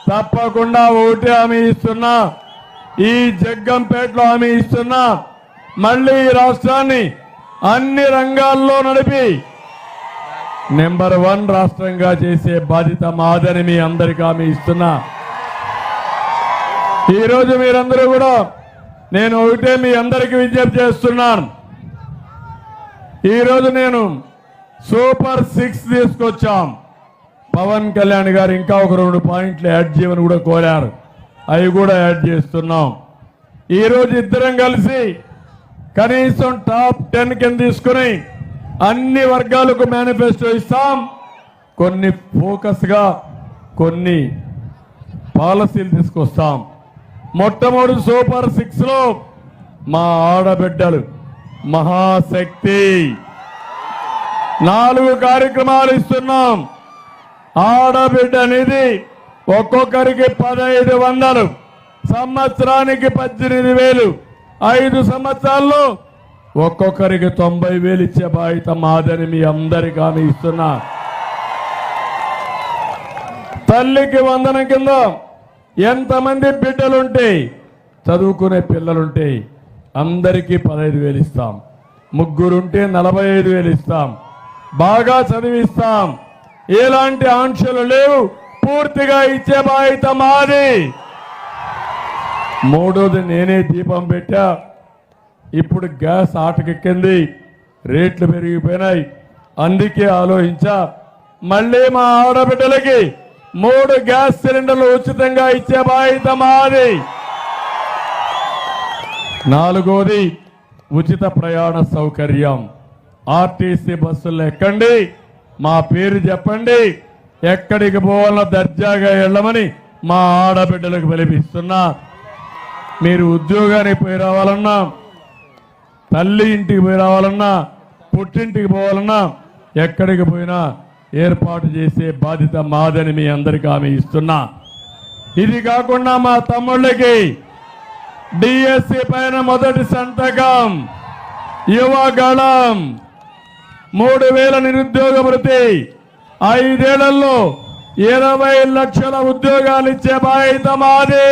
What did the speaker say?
తప్పకుండా ఒకటి హామీ ఇస్తున్నా, ఈ జగ్గంపేటలో హామీ ఇస్తున్నా, మళ్ళీ ఈ రాష్ట్రాన్ని అన్ని రంగాల్లో నడిపి నెంబర్ 1 రాష్ట్రంగా చేసే బాధ్యత మాదని మీ అందరికీ హామీ ఇస్తున్నా. ఈరోజు మీరందరూ కూడా నేను ఒకటే మీ అందరికీ విజ్ఞప్తి చేస్తున్నాను. ఈరోజు నేను సూపర్ 6 తీసుకొచ్చాం. పవన్ కళ్యాణ్ గారు ఇంకా ఒక 2 పాయింట్లు యాడ్ చేయమని కూడా కోరారు, అవి కూడా యాడ్ చేస్తున్నాం. ఈరోజు ఇద్దరం కలిసి కనీసం టాప్ 10 కింద తీసుకుని అన్ని వర్గాలకు మేనిఫెస్టో ఇస్తాం. కొన్ని ఫోకస్గా కొన్ని పాలసీలు తీసుకొస్తాం. మొట్టమొదటి సూపర్ 6లో మా ఆడబిడ్డలు మహాశక్తి 4 కార్యక్రమాలు ఇస్తున్నాం. ఆడబిడ్డ నిధి ఒక్కొక్కరికి 1500, సంవత్సరానికి 18,000, 5 సంవత్సరాల్లో ఒక్కొక్కరికి 90,000 ఇచ్చే బాధ్యత మాదని మీ అందరికీ హామీ ఇస్తున్నా. తల్లికి వందనం కింద ఎంతమంది బిడ్డలుంటే చదువుకునే పిల్లలుంటే అందరికీ 15,000 ఇస్తాం. ముగ్గురుంటే 45,000 ఇస్తాం. బాగా చదివిస్తాం. ఎలాంటి ఆంక్షలు లేవు, పూర్తిగా ఇచ్చే బాధ్యత మాది. మూడోది నేనే దీపం పెట్టా. ఇప్పుడు గ్యాస్ ఆటకెక్కింది, రేట్లు పెరిగిపోయినాయి. అందుకే ఆలోచించా, మళ్ళీ మా ఆడబిడ్డలకి 3 గ్యాస్ సిలిండర్లు ఉచితంగా ఇచ్చే బాధ్యత మాది. నాలుగోది ఉచిత ప్రయాణ సౌకర్యం. ఆర్టీసీ బస్సుల్లో ఎక్కండి, మా పేరు చెప్పండి, ఎక్కడికి పోవాలన్నా దర్జాగా వెళ్ళమని మా ఆడబిడ్డలకు పిలిపిస్తున్నా. మీరు ఉద్యోగానికి పోయి రావాలన్నా, తల్లి ఇంటికి పోయి రావాలన్నా, పుట్టింటికి పోవాలన్నా, ఎక్కడికి పోయినా ఏర్పాటు చేసే బాధ్యత మాదని మీ అందరికీ హామీ ఇస్తున్నా. ఇది కాకుండా మా తమ్ముళ్ళకి డిఎస్సి పైన మొదటి సంతకం, యువగళం, 3,000 నిరుద్యోగ భృతి, 5 ఏళ్లలో 20 లక్షల ఉద్యోగాలు ఇచ్చే బాధ్యత మాది.